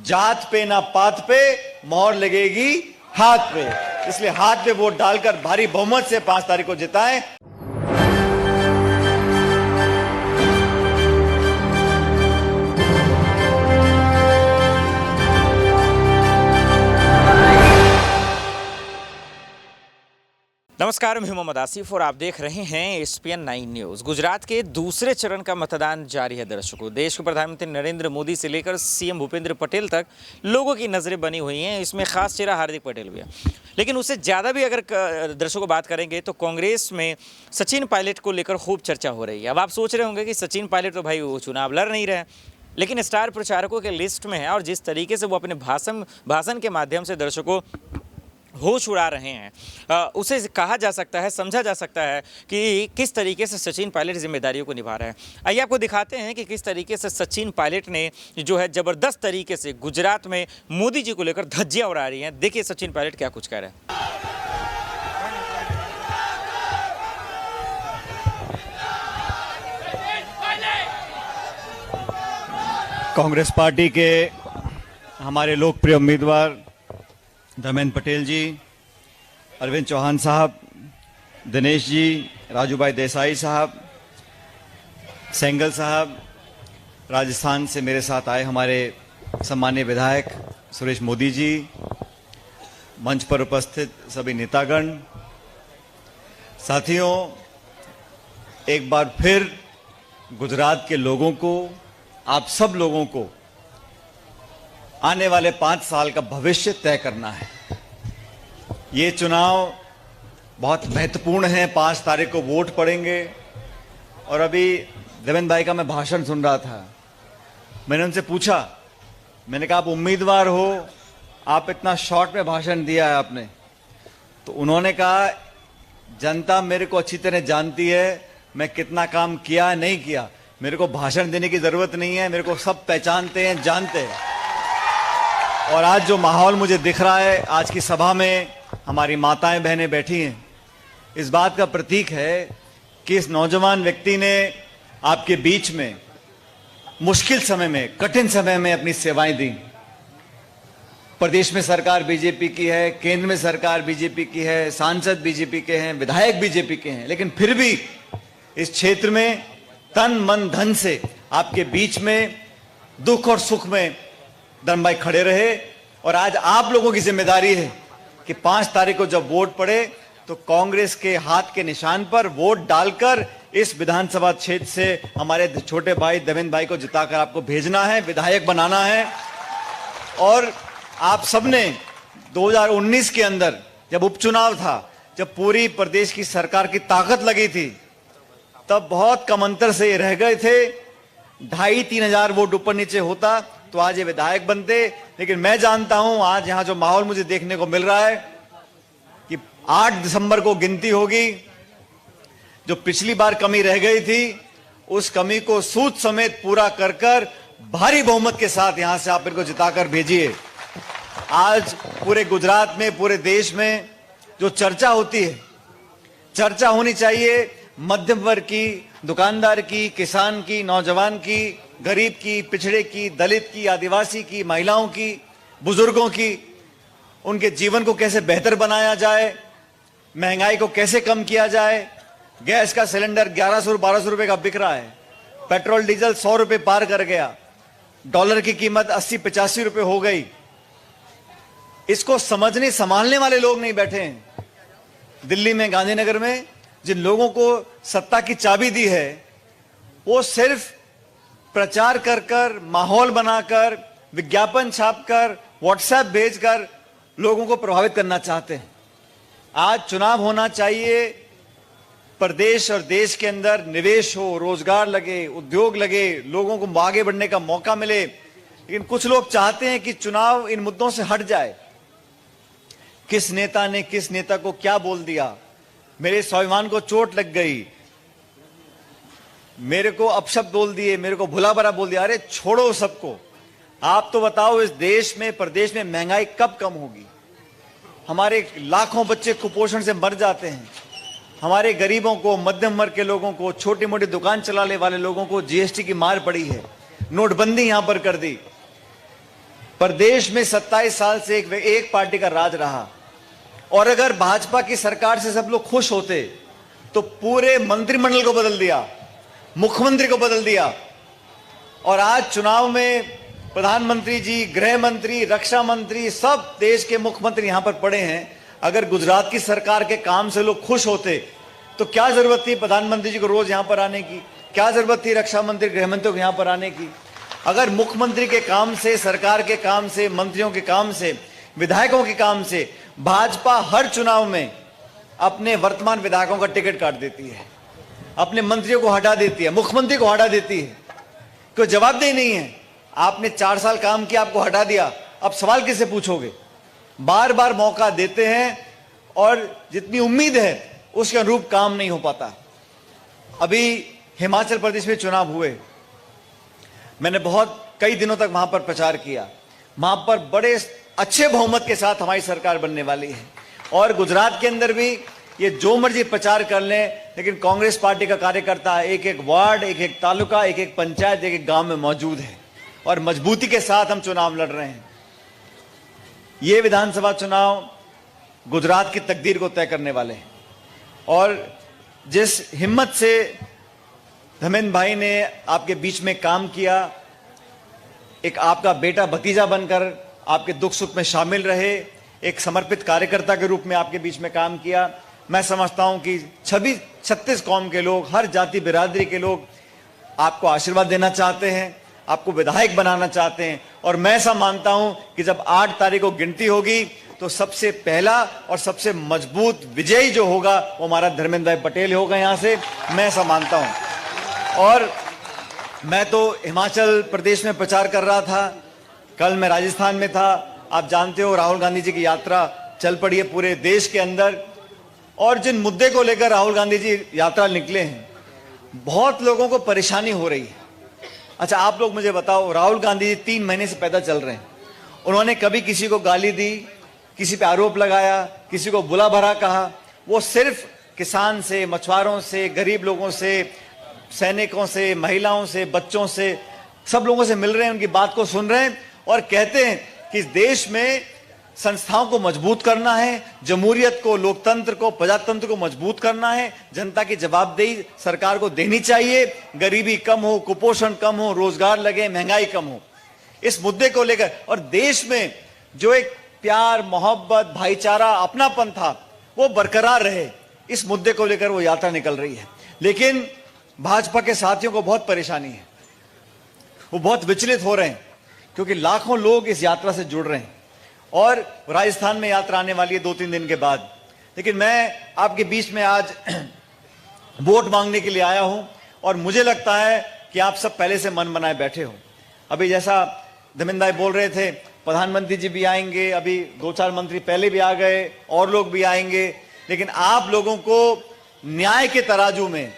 जात पे ना पात पे मोहर लगेगी हाथ पे। इसलिए हाथ पे वोट डालकर भारी बहुमत से 5 तारीख को जिताएं। नमस्कार, मैं मोहम्मद आसिफ और आप देख रहे हैं एसपीएन 9 न्यूज़। गुजरात के दूसरे चरण का मतदान जारी है। दर्शकों, देश के प्रधानमंत्री नरेंद्र मोदी से लेकर सीएम भूपेंद्र पटेल तक लोगों की नज़रें बनी हुई हैं। इसमें खास चेहरा हार्दिक पटेल भी है, लेकिन उससे ज़्यादा भी अगर दर्शकों बात करेंगे तो कांग्रेस में सचिन पायलट को लेकर खूब चर्चा हो रही है। अब आप सोच रहे होंगे कि सचिन पायलट तो भाई वो चुनाव लड़ नहीं रहे, लेकिन स्टार प्रचारकों के लिस्ट में है और जिस तरीके से वो अपने भाषण के माध्यम से दर्शकों होश उड़ा रहे हैं, उसे कहा जा सकता है, समझा जा सकता है कि किस तरीके से सचिन पायलट जिम्मेदारियों को निभा रहे हैं। आइए आपको दिखाते हैं कि किस तरीके से सचिन पायलट ने जो है ज़बरदस्त तरीके से गुजरात में मोदी जी को लेकर धज्जियां उड़ा रही हैं। देखिए सचिन पायलट क्या कुछ कह रहे हैं। कांग्रेस पार्टी के हमारे लोकप्रिय उम्मीदवार धर्मेंद्र पटेल जी, अरविंद चौहान साहब, दिनेश जी, राजू भाई देसाई साहब, सेंगल साहब, राजस्थान से मेरे साथ आए हमारे सम्मानीय विधायक सुरेश मोदी जी, मंच पर उपस्थित सभी नेतागण, साथियों, एक बार फिर गुजरात के लोगों को, आप सब लोगों को आने वाले 5 साल का भविष्य तय करना है। ये चुनाव बहुत महत्वपूर्ण है। 5 तारीख को वोट पड़ेंगे। और अभी देवेंद्र भाई का मैं भाषण सुन रहा था, मैंने उनसे पूछा, मैंने कहा आप उम्मीदवार हो, आप इतना शॉर्ट में भाषण दिया है आपने, तो उन्होंने कहा जनता मेरे को अच्छी तरह जानती है, मैं कितना काम किया नहीं किया, मेरे को भाषण देने की जरूरत नहीं है, मेरे को सब पहचानते हैं, जानते हैं। और आज जो माहौल मुझे दिख रहा है, आज की सभा में हमारी माताएं बहनें बैठी हैं, इस बात का प्रतीक है कि इस नौजवान व्यक्ति ने आपके बीच में मुश्किल समय में, कठिन समय में अपनी सेवाएं दी। प्रदेश में सरकार बीजेपी की है, केंद्र में सरकार बीजेपी की है, सांसद बीजेपी के हैं, विधायक बीजेपी के हैं, लेकिन फिर भी इस क्षेत्र में तन मन धन से आपके बीच में दुख और सुख में धर्म भाई खड़े रहे। और आज आप लोगों की जिम्मेदारी है कि 5 तारीख को जब वोट पड़े तो कांग्रेस के हाथ के निशान पर वोट डालकर इस विधानसभा क्षेत्र से हमारे छोटे भाई देवेंद्र भाई को जिताकर आपको भेजना है, विधायक बनाना है। और आप सबने 2019 के अंदर जब उपचुनाव था, जब पूरी प्रदेश की सरकार की ताकत लगी थी, तब बहुत कम अंतर से ये रह गए थे। 2,500-3 हजार वोट ऊपर नीचे होता तो आज ये विधायक बनते। लेकिन मैं जानता हूं आज यहां जो माहौल मुझे देखने को मिल रहा है कि 8 दिसंबर को गिनती होगी। जो पिछली बार कमी रह गई थी, उस कमी को सूद समेत पूरा कर कर भारी बहुमत के साथ यहां से आप इनको जिताकर भेजिए। आज पूरे गुजरात में, पूरे देश में जो चर्चा होती है, चर्चा होनी चाहिए मध्यम वर्ग की, दुकानदार की, किसान की, नौजवान की, गरीब की, पिछड़े की, दलित की, आदिवासी की, महिलाओं की, बुजुर्गों की। उनके जीवन को कैसे बेहतर बनाया जाए, महंगाई को कैसे कम किया जाए। गैस का सिलेंडर 1100-1200 रुपए का बिक रहा है, पेट्रोल डीजल 100 रुपए पार कर गया, डॉलर की कीमत 80-85 रुपए हो गई। इसको समझने संभालने वाले लोग नहीं बैठे हैं। दिल्ली में, गांधीनगर में जिन लोगों को सत्ता की चाबी दी है, वो सिर्फ प्रचार कर कर, माहौल बनाकर, विज्ञापन छापकर, व्हाट्सएप भेजकर लोगों को प्रभावित करना चाहते हैं। आज चुनाव होना चाहिए, प्रदेश और देश के अंदर निवेश हो, रोजगार लगे, उद्योग लगे, लोगों को आगे बढ़ने का मौका मिले। लेकिन कुछ लोग चाहते हैं कि चुनाव इन मुद्दों से हट जाए। किस नेता ने किस नेता को क्या बोल दिया, मेरे स्वाभिमान को चोट लग गई, मेरे को अपशब्द बोल दिए, मेरे को भुला भरा बोल दिया। अरे छोड़ो सबको, आप तो बताओ इस देश में, प्रदेश में महंगाई कब कम होगी? हमारे लाखों बच्चे कुपोषण से मर जाते हैं। हमारे गरीबों को, मध्यम वर्ग के लोगों को, छोटी मोटी दुकान चलाने वाले लोगों को जीएसटी की मार पड़ी है। नोटबंदी यहां पर कर दी। प्रदेश में 27 साल से एक पार्टी का राज रहा, और अगर भाजपा की सरकार से सब लोग खुश होते तो पूरे मंत्रिमंडल को बदल दिया, मुख्यमंत्री को बदल दिया, और आज चुनाव में प्रधानमंत्री जी, गृह मंत्री, रक्षा मंत्री, सब देश के मुख्यमंत्री यहां पर पड़े हैं। अगर गुजरात की सरकार के काम से लोग खुश होते तो क्या जरूरत थी प्रधानमंत्री जी को रोज यहां पर आने की? क्या जरूरत थी रक्षा मंत्री, गृह मंत्री को यहां पर आने की? अगर मुख्यमंत्री के काम से, सरकार के काम से, मंत्रियों के काम से, विधायकों के काम से भाजपा हर चुनाव में अपने वर्तमान विधायकों का टिकट काट देती है, अपने मंत्रियों को हटा देती है, मुख्यमंत्री को हटा देती है, कोई जवाबदेही नहीं है। आपने 4 साल काम किया, आपको हटा दिया, अब सवाल किससे पूछोगे? बार बार मौका देते हैं और जितनी उम्मीद है उसके अनुरूप काम नहीं हो पाता। अभी हिमाचल प्रदेश में चुनाव हुए, मैंने कई दिनों तक वहां पर प्रचार किया। वहां पर बड़े अच्छे बहुमत के साथ हमारी सरकार बनने वाली है, और गुजरात के अंदर भी ये जो मर्जी प्रचार कर लें, लेकिन कांग्रेस पार्टी का कार्यकर्ता एक एक वार्ड, एक एक तालुका, एक एक पंचायत, एक एक गांव में मौजूद है, और मजबूती के साथ हम चुनाव लड़ रहे हैं। ये विधानसभा चुनाव गुजरात की तकदीर को तय करने वाले हैं, और जिस हिम्मत से धर्मेंद्र भाई ने आपके बीच में काम किया, एक आपका बेटा भतीजा बनकर आपके दुख सुख में शामिल रहे, एक समर्पित कार्यकर्ता के रूप में आपके बीच में काम किया, मैं समझता हूं कि 36 कौम के लोग, हर जाति बिरादरी के लोग आपको आशीर्वाद देना चाहते हैं, आपको विधायक बनाना चाहते हैं। और मैं ऐसा मानता हूं कि जब 8 तारीख को गिनती होगी तो सबसे पहला और सबसे मजबूत विजयी जो होगा वो हमारा धर्मेंद्र भाई पटेल होगा यहां से, मैं ऐसा मानता हूं। और मैं तो हिमाचल प्रदेश में प्रचार कर रहा था, कल मैं राजस्थान में था। आप जानते हो राहुल गांधी जी की यात्रा चल पड़ी है पूरे देश के अंदर, और जिन मुद्दे को लेकर राहुल गांधी जी यात्रा निकले हैं, बहुत लोगों को परेशानी हो रही है। अच्छा, आप लोग मुझे बताओ, राहुल गांधी जी 3 महीने से पैदल चल रहे हैं, उन्होंने कभी किसी को गाली दी, किसी पे आरोप लगाया, किसी को बुला भरा कहा? वो सिर्फ किसान से, मछुआरों से, गरीब लोगों से, सैनिकों से, महिलाओं से, बच्चों से, सब लोगों से मिल रहे हैं, उनकी बात को सुन रहे हैं, और कहते हैं कि इस देश में संस्थाओं को मजबूत करना है, जमहूरियत को, लोकतंत्र को, प्रजातंत्र को मजबूत करना है, जनता की जवाबदेही सरकार को देनी चाहिए, गरीबी कम हो, कुपोषण कम हो, रोजगार लगे, महंगाई कम हो, इस मुद्दे को लेकर, और देश में जो एक प्यार, मोहब्बत, भाईचारा, अपनापन था वो बरकरार रहे, इस मुद्दे को लेकर वो यात्रा निकल रही है। लेकिन भाजपा के साथियों को बहुत परेशानी है, वो बहुत विचलित हो रहे हैं, क्योंकि लाखों लोग इस यात्रा से जुड़ रहे हैं, और राजस्थान में यात्रा आने वाली है 2-3 दिन के बाद। लेकिन मैं आपके बीच में आज वोट मांगने के लिए आया हूं, और मुझे लगता है कि आप सब पहले से मन बनाए बैठे हो। अभी जैसा धर्मेंद्र भाई बोल रहे थे, प्रधानमंत्री जी भी आएंगे, अभी 2-4 मंत्री पहले भी आ गए, और लोग भी आएंगे, लेकिन आप लोगों को न्याय के तराजू में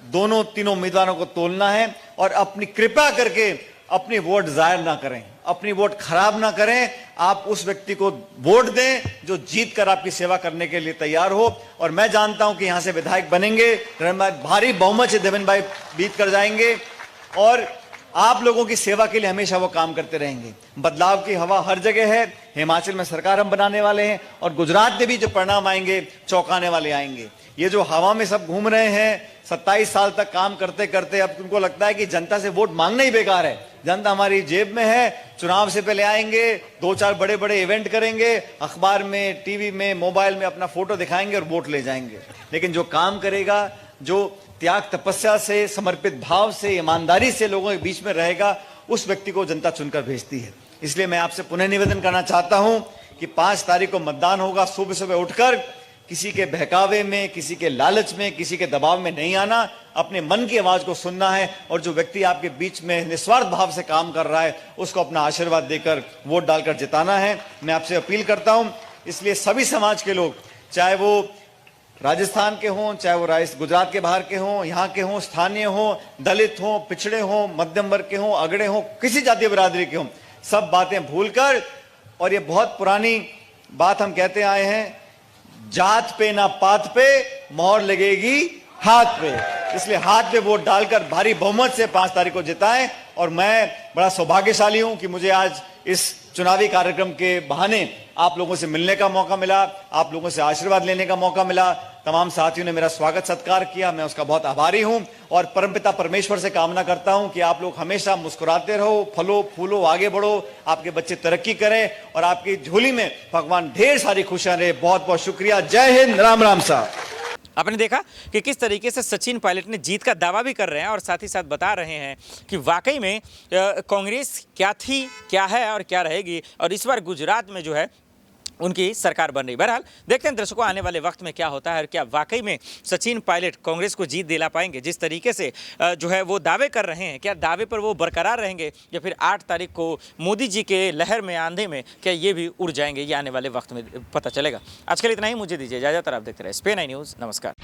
दोनों तीनों उम्मीदवारों को तोलना है, और अपनी कृपा करके अपनी वोट जाहिर ना करें, अपनी वोट खराब ना करें। आप उस व्यक्ति को वोट दें जो जीत कर आपकी सेवा करने के लिए तैयार हो, और मैं जानता हूं कि यहां से विधायक बनेंगे, भारी बहुमत से धर्मेंद्र भाई बीत कर जाएंगे, और आप लोगों की सेवा के लिए हमेशा वो काम करते रहेंगे। बदलाव की हवा हर जगह है, हिमाचल में सरकार हम बनाने वाले हैं, और गुजरात में भी जो परिणाम आएंगे चौंकाने वाले आएंगे। ये जो हवा में सब घूम रहे हैं, 27 साल तक काम करते करते अब तुमको लगता है कि जनता से वोट मांगना ही बेकार है, जनता हमारी जेब में है, चुनाव से पहले आएंगे, 2-4 बड़े बड़े इवेंट करेंगे, अखबार में, टीवी में, मोबाइल में अपना फोटो दिखाएंगे और वोट ले जाएंगे। लेकिन जो काम करेगा, जो त्याग तपस्या से, समर्पित भाव से, ईमानदारी से लोगों के बीच में रहेगा, उस व्यक्ति को जनता चुनकर भेजती है। इसलिए मैं आपसे पुनः निवेदन करना चाहता हूं कि 5 तारीख को मतदान होगा। सुबह सुबह उठकर किसी के बहकावे में, किसी के लालच में, किसी के दबाव में नहीं आना, अपने मन की आवाज को सुनना है, और जो व्यक्ति आपके बीच में निस्वार्थ भाव से काम कर रहा है उसको अपना आशीर्वाद देकर वोट डालकर जिताना है। मैं आपसे अपील करता हूं। इसलिए सभी समाज के लोग, चाहे वो राजस्थान के हों, चाहे वो गुजरात के बाहर के हों, यहाँ के हों, स्थानीय हों, दलित हों, पिछड़े हों, मध्यम वर्ग के हों, अगड़े हों, किसी जातीय बिरादरी के हों, सब बातें भूलकर, और ये बहुत पुरानी बात हम कहते आए हैं, जात पे ना पात पे मोहर लगेगी हाथ पे। इसलिए हाथ पे वोट डालकर भारी बहुमत से 5 तारीख को जिताएं। और मैं बड़ा सौभाग्यशाली हूं कि मुझे आज इस चुनावी कार्यक्रम के बहाने आप लोगों से मिलने का मौका मिला, आप लोगों से आशीर्वाद लेने का मौका मिला। तमाम साथियों ने मेरा स्वागत सत्कार किया, मैं उसका बहुत आभारी हूं और परमपिता परमेश्वर से कामना करता हूं कि आप लोग हमेशा मुस्कुराते रहो, फलो फूलो, आगे बढ़ो, आपके बच्चे तरक्की करें और आपकी झोली में भगवान ढेर सारी खुशियां रहे। बहुत बहुत शुक्रिया। जय हिंद, राम राम साहब। आपने देखा कि किस तरीके से सचिन पायलट ने जीत का दावा भी कर रहे हैं और साथ ही साथ बता रहे हैं कि वाकई में कांग्रेस क्या थी, क्या है और क्या रहेगी, और इस बार गुजरात में जो है उनकी सरकार बन रही। बहरहाल देखते हैं दर्शकों आने वाले वक्त में क्या होता है और क्या वाकई में सचिन पायलट कांग्रेस को जीत दिला पाएंगे। जिस तरीके से जो है वो दावे कर रहे हैं, क्या दावे पर वो बरकरार रहेंगे या फिर 8 तारीख को मोदी जी के लहर में, आंधे में क्या ये भी उड़ जाएंगे, ये आने वाले वक्त में पता चलेगा। आज के लिए इतना ही, मुझे दीजिए इजाजत और आप देखते रहे SPN9 न्यूज़। नमस्कार।